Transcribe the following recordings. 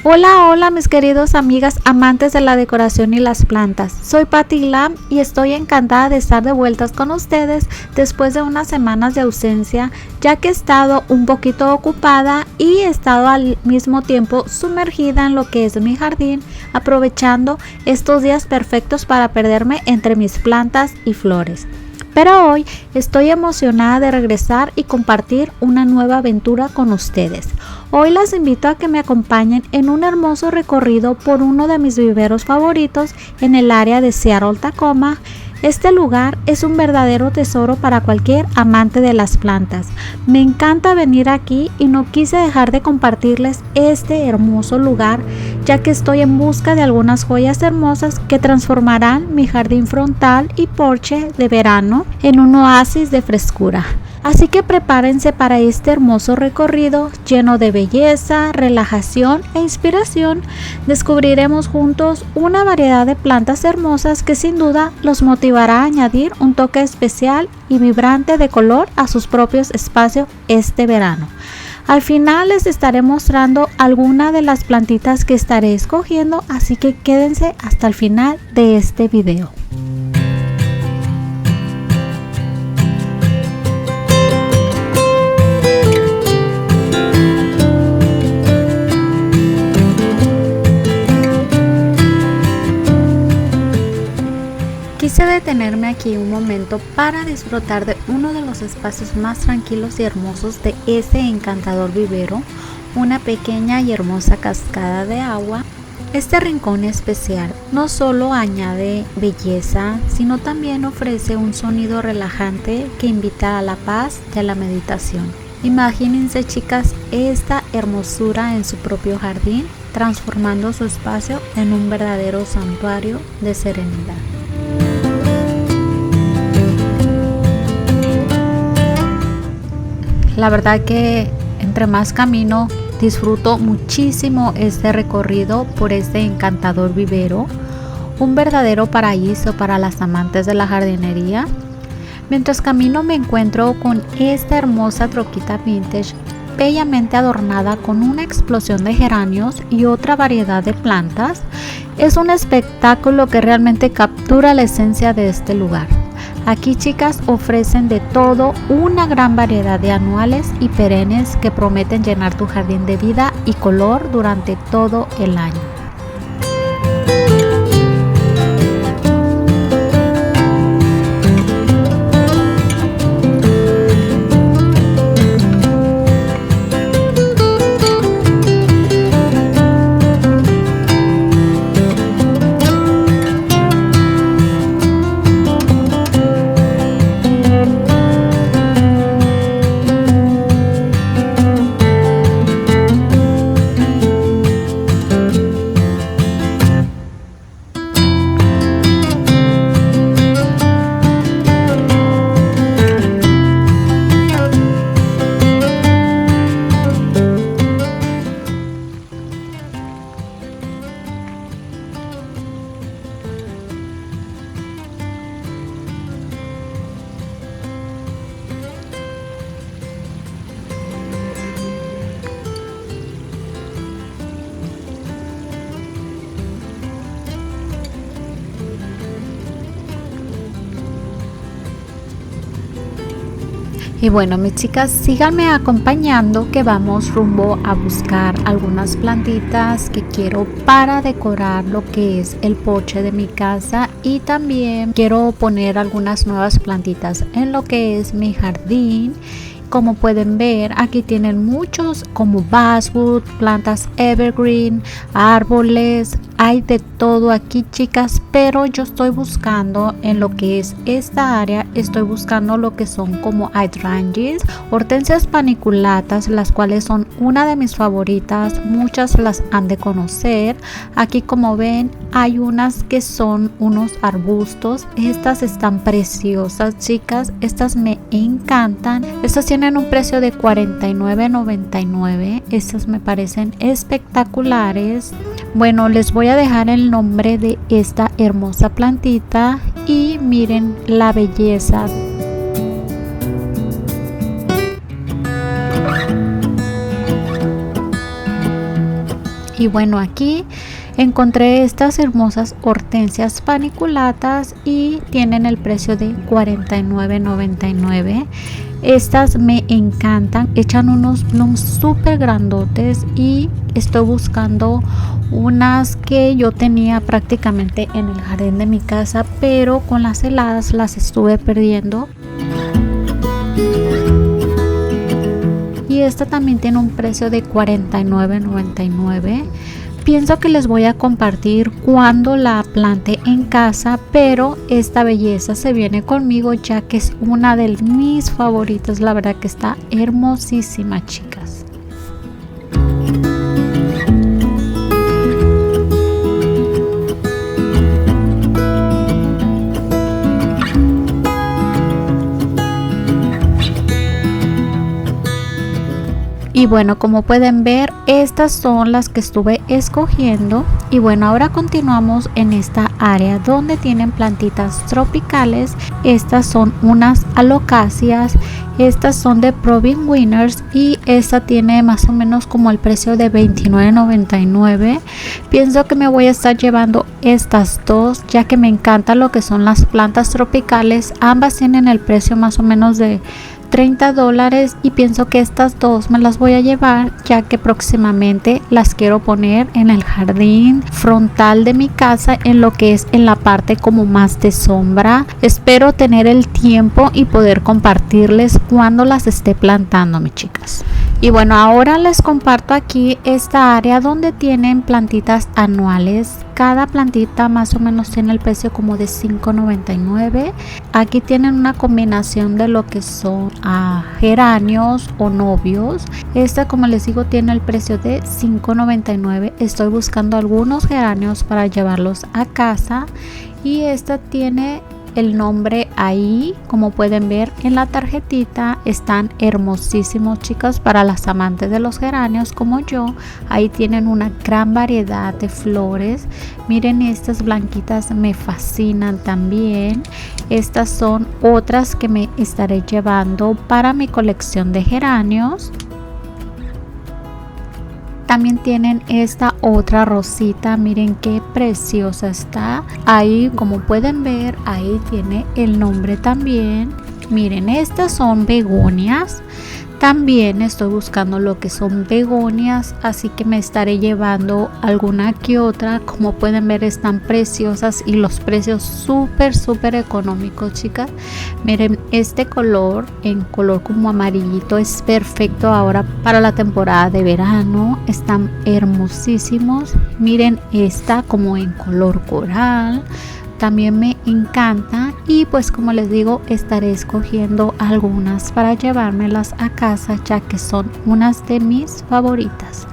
Hola, hola mis queridos amigas amantes de la decoración y las plantas. Soy Patti Lam y estoy encantada de estar de vueltas con ustedes después de unas semanas de ausencia, ya que he estado un poquito ocupada y he estado al mismo tiempo sumergida en lo que es mi jardín, aprovechando estos días perfectos para perderme entre mis plantas y flores. Pero hoy estoy emocionada de regresar y compartir una nueva aventura con ustedes. Hoy las invito a que me acompañen en un hermoso recorrido por uno de mis viveros favoritos en el área de Seattle, Tacoma. Este lugar es un verdadero tesoro para cualquier amante de las plantas. Me encanta venir aquí y no quise dejar de compartirles este hermoso lugar, ya que estoy en busca de algunas joyas hermosas que transformarán mi jardín frontal y porche de verano en un oasis de frescura. Así que prepárense para este hermoso recorrido lleno de belleza, relajación e inspiración. Descubriremos juntos una variedad de plantas hermosas que sin duda los motivará a añadir un toque especial y vibrante de color a sus propios espacios este verano. Al final les estaré mostrando algunas de las plantitas que estaré escogiendo, así que quédense hasta el final de este video. Quise detenerme aquí un momento para disfrutar de uno de los espacios más tranquilos y hermosos de este encantador vivero, una pequeña y hermosa cascada de agua. Este rincón especial no solo añade belleza, sino también ofrece un sonido relajante que invita a la paz y a la meditación. Imagínense, chicas, esta hermosura en su propio jardín, transformando su espacio en un verdadero santuario de serenidad. La verdad que entre más camino disfruto muchísimo este recorrido por este encantador vivero, un verdadero paraíso para las amantes de la jardinería. Mientras camino me encuentro con esta hermosa troquita vintage bellamente adornada con una explosión de geranios y otra variedad de plantas. Es un espectáculo que realmente captura la esencia de este lugar. Aquí, chicas, ofrecen de todo una gran variedad de anuales y perennes que prometen llenar tu jardín de vida y color durante todo el año. Y bueno, mis chicas, síganme acompañando que vamos rumbo a buscar algunas plantitas que quiero para decorar lo que es el porche de mi casa, y también quiero poner algunas nuevas plantitas en lo que es mi jardín. Como pueden ver, aquí tienen muchos como basswood, plantas evergreen, árboles, hay de todo aquí, chicas, pero yo estoy buscando en lo que es esta área, estoy buscando lo que son como hydrangeas, hortensias paniculatas, las cuales son una de mis favoritas, muchas las han de conocer. Aquí, como ven, hay unas que son unos arbustos, estas están preciosas, chicas, estas me encantan. Estas tienen un precio de $49.99, estas me parecen espectaculares. Bueno, les voy a dejar el nombre de esta hermosa plantita y miren la belleza. Y bueno, aquí encontré estas hermosas hortensias paniculatas y tienen el precio de $49.99. Estas me encantan, echan unos blooms súper grandotes y estoy buscando unas que yo tenía prácticamente en el jardín de mi casa, pero con las heladas las estuve perdiendo. Y esta también tiene un precio de $49.99. Pienso que les voy a compartir cuando la plante en casa, pero esta belleza se viene conmigo ya que es una de mis favoritas. La verdad que está hermosísima, chicas. Y bueno, como pueden ver, estas son las que estuve escogiendo. Y bueno, ahora continuamos en esta área donde tienen plantitas tropicales. Estas son unas alocacias. Estas son de Proving Winners y esta tiene más o menos como el precio de $29.99. Pienso que me voy a estar llevando estas dos ya que me encanta lo que son las plantas tropicales. Ambas tienen el precio más o menos de $30 y pienso que estas dos me las voy a llevar ya que próximamente las quiero poner en el jardín frontal de mi casa, en lo que es en la parte como más de sombra. Espero tener el tiempo y poder compartirles cuando las esté plantando, mis chicas. Y bueno, ahora les comparto aquí esta área donde tienen plantitas anuales. Cada plantita más o menos tiene el precio como de $5.99. Aquí tienen una combinación de lo que son geranios o novios. Esta, como les digo, tiene el precio de $5.99. Estoy buscando algunos geranios para llevarlos a casa. Y esta tiene el nombre ahí, como pueden ver en la tarjetita. Están hermosísimos, chicas, para las amantes de los geranios como yo. Ahí tienen una gran variedad de flores. Miren, estas blanquitas me fascinan también. Estas son otras que me estaré llevando para mi colección de geranios. También tienen esta otra rosita, miren qué preciosa está. Ahí, como pueden ver, ahí tiene el nombre también. Miren, estas son begonias. También estoy buscando lo que son begonias, así que me estaré llevando alguna que otra. Como pueden ver, están preciosas y los precios súper económicos, chicas. Miren, este color, en color como amarillito, es perfecto ahora para la temporada de verano. Están hermosísimos. Miren esta como en color coral. También me encanta y pues como les digo, estaré escogiendo algunas para llevármelas a casa ya que son unas de mis favoritas.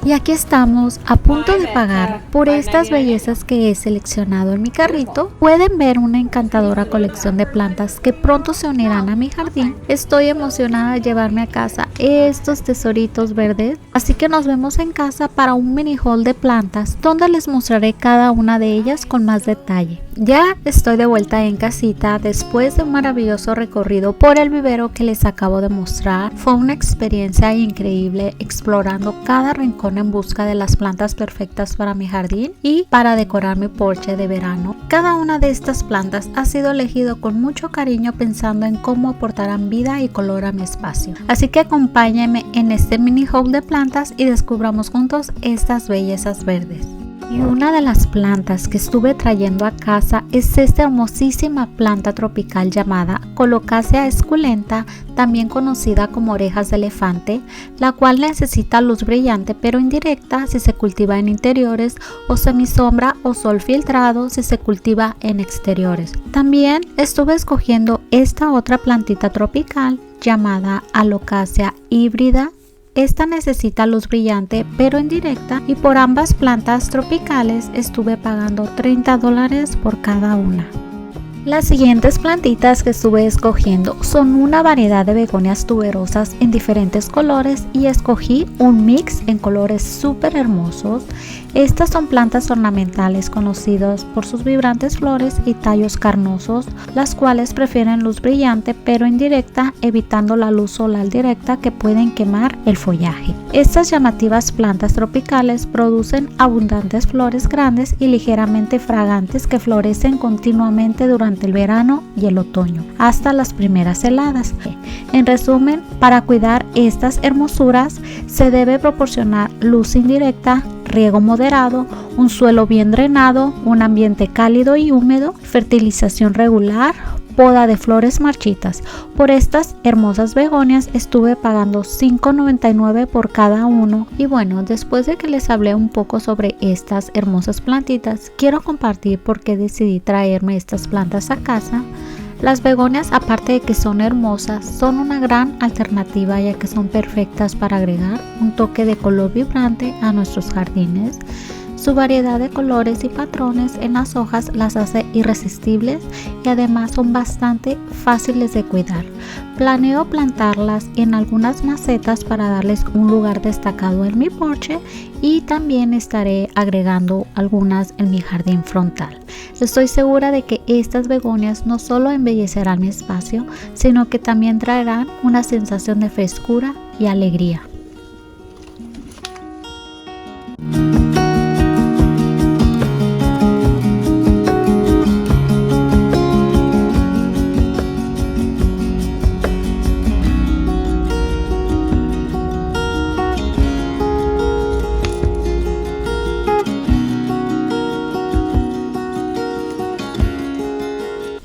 Y aquí estamos a punto de pagar por estas bellezas que he seleccionado en mi carrito. Pueden ver una encantadora colección de plantas que pronto se unirán a mi jardín. Estoy emocionada de llevarme a casa estos tesoritos verdes. Así que nos vemos en casa para un mini haul de plantas donde les mostraré cada una de ellas con más detalle. Ya estoy de vuelta en casita después de un maravilloso recorrido por el vivero que les acabo de mostrar. Fue una experiencia increíble explorando cada rincón en busca de las plantas perfectas para mi jardín y para decorar mi porche de verano. Cada una de estas plantas ha sido elegido con mucho cariño pensando en cómo aportarán vida y color a mi espacio. Así que acompáñenme en este mini haul de plantas y descubramos juntos estas bellezas verdes. Y una de las plantas que estuve trayendo a casa es esta hermosísima planta tropical llamada Colocasia esculenta, también conocida como orejas de elefante, la cual necesita luz brillante pero indirecta si se cultiva en interiores, o semisombra o sol filtrado si se cultiva en exteriores. También estuve escogiendo esta otra plantita tropical llamada Alocasia híbrida. Esta necesita luz brillante pero indirecta y por ambas plantas tropicales estuve pagando $30 por cada una. Las siguientes plantitas que estuve escogiendo son una variedad de begonias tuberosas en diferentes colores y escogí un mix en colores súper hermosos. Estas son plantas ornamentales conocidas por sus vibrantes flores y tallos carnosos, las cuales prefieren luz brillante pero indirecta, evitando la luz solar directa que pueden quemar el follaje. Estas llamativas plantas tropicales producen abundantes flores grandes y ligeramente fragantes que florecen continuamente durante el verano y el otoño, hasta las primeras heladas. En resumen, para cuidar estas hermosuras se debe proporcionar luz indirecta, riego moderado, un suelo bien drenado, un ambiente cálido y húmedo, fertilización regular, poda de flores marchitas. Por estas hermosas begonias estuve pagando $5.99 por cada uno. Y bueno, después de que les hablé un poco sobre estas hermosas plantitas, quiero compartir por qué decidí traerme estas plantas a casa. Las begonias, aparte de que son hermosas, son una gran alternativa ya que son perfectas para agregar un toque de color vibrante a nuestros jardines. Su variedad de colores y patrones en las hojas las hace irresistibles y además son bastante fáciles de cuidar. Planeo plantarlas en algunas macetas para darles un lugar destacado en mi porche y también estaré agregando algunas en mi jardín frontal. Estoy segura de que estas begonias no solo embellecerán mi espacio, sino que también traerán una sensación de frescura y alegría.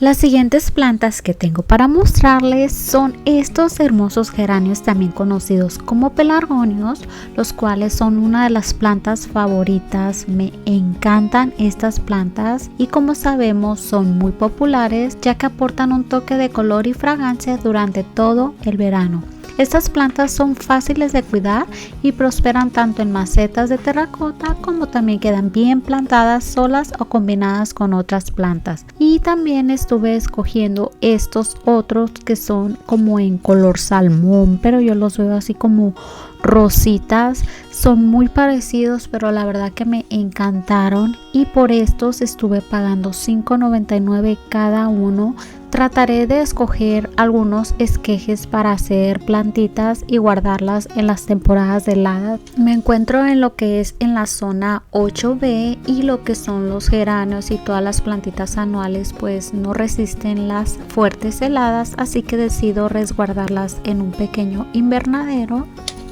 Las siguientes plantas que tengo para mostrarles son estos hermosos geranios, también conocidos como pelargonios, los cuales son una de las plantas favoritas. Me encantan estas plantas y como sabemos son muy populares ya que aportan un toque de color y fragancia durante todo el verano. Estas plantas son fáciles de cuidar y prosperan tanto en macetas de terracota como también quedan bien plantadas solas o combinadas con otras plantas. Y también estuve escogiendo estos otros que son como en color salmón, pero yo los veo así como rositas. Son muy parecidos, pero la verdad que me encantaron y por estos estuve pagando $5.99 cada uno. Trataré de escoger algunos esquejes para hacer plantitas y guardarlas en las temporadas de heladas. Me encuentro en lo que es en la zona 8B y lo que son los geranios y todas las plantitas anuales pues no resisten las fuertes heladas, así que decido resguardarlas en un pequeño invernadero.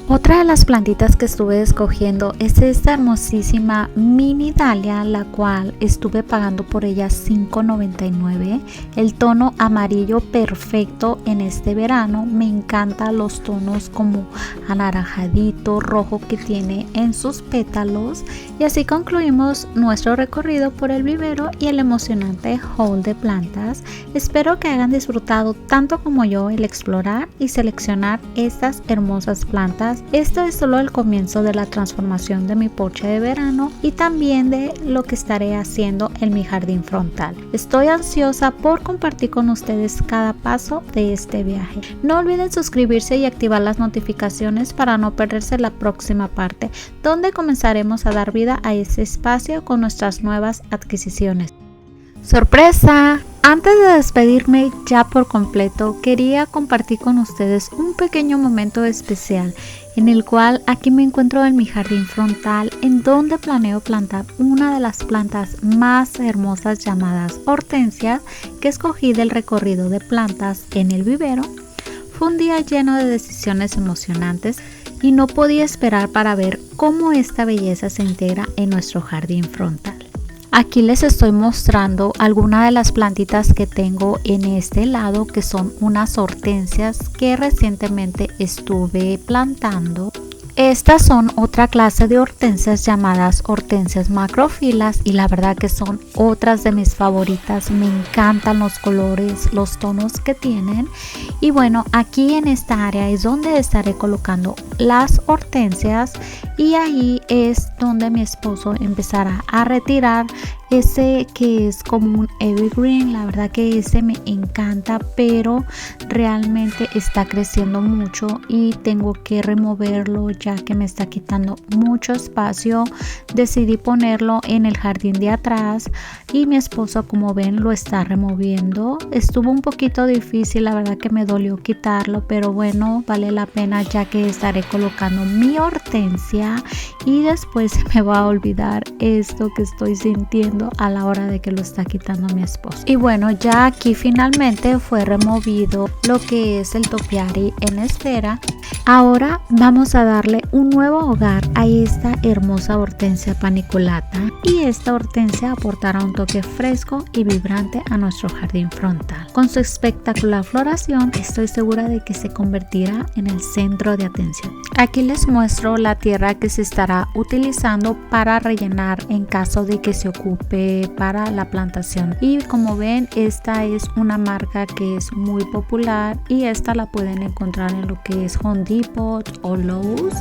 Otra de las plantitas que estuve escogiendo es esta hermosísima mini dalia, la cual estuve pagando por ella $5.99. El tono amarillo perfecto en este verano. Me encantan los tonos como anaranjadito, rojo que tiene en sus pétalos. Y así concluimos nuestro recorrido por el vivero y el emocionante haul de plantas. Espero que hayan disfrutado tanto como yo el explorar y seleccionar estas hermosas plantas. Esto es solo el comienzo de la transformación de mi porche de verano y también de lo que estaré haciendo en mi jardín frontal. Estoy ansiosa por compartir con ustedes cada paso de este viaje. No olviden suscribirse y activar las notificaciones para no perderse la próxima parte, donde comenzaremos a dar vida a ese espacio con nuestras nuevas adquisiciones. ¡Sorpresa! Antes de despedirme ya por completo, quería compartir con ustedes un pequeño momento especial en el cual aquí me encuentro en mi jardín frontal, en donde planeo plantar una de las plantas más hermosas llamadas hortensias que escogí del recorrido de plantas en el vivero. Fue un día lleno de decisiones emocionantes y no podía esperar para ver cómo esta belleza se integra en nuestro jardín frontal. Aquí les estoy mostrando algunas de las plantitas que tengo en este lado, que son unas hortensias que recientemente estuve plantando. Estas son otra clase de hortensias llamadas hortensias macrófilas y la verdad que son otras de mis favoritas. Me encantan los colores, los tonos que tienen. Y bueno, aquí en esta área es donde estaré colocando las hortensias, y ahí es donde mi esposo empezará a retirar ese que es como un evergreen. La verdad que ese me encanta, pero realmente está creciendo mucho y tengo que removerlo ya que me está quitando mucho espacio. Decidí ponerlo en el jardín de atrás y mi esposo, como ven, lo está removiendo. Estuvo un poquito difícil, la verdad que me dolió quitarlo, pero bueno, vale la pena ya que estaré colocando mi hortensia y después se me va a olvidar esto que estoy sintiendo a la hora de que lo está quitando mi esposo. Y bueno, ya aquí finalmente fue removido lo que es el topiary en esfera. Ahora vamos a darle un nuevo hogar a esta hermosa hortensia paniculata, y esta hortensia aportará un toque fresco y vibrante a nuestro jardín frontal. Con su espectacular floración estoy segura de que se convertirá en el centro de atención. Aquí les muestro la tierra que se estará utilizando para rellenar en caso de que se ocupe para la plantación, y como ven, esta es una marca que es muy popular y esta la pueden encontrar en lo que es Home Depot o Lowe's.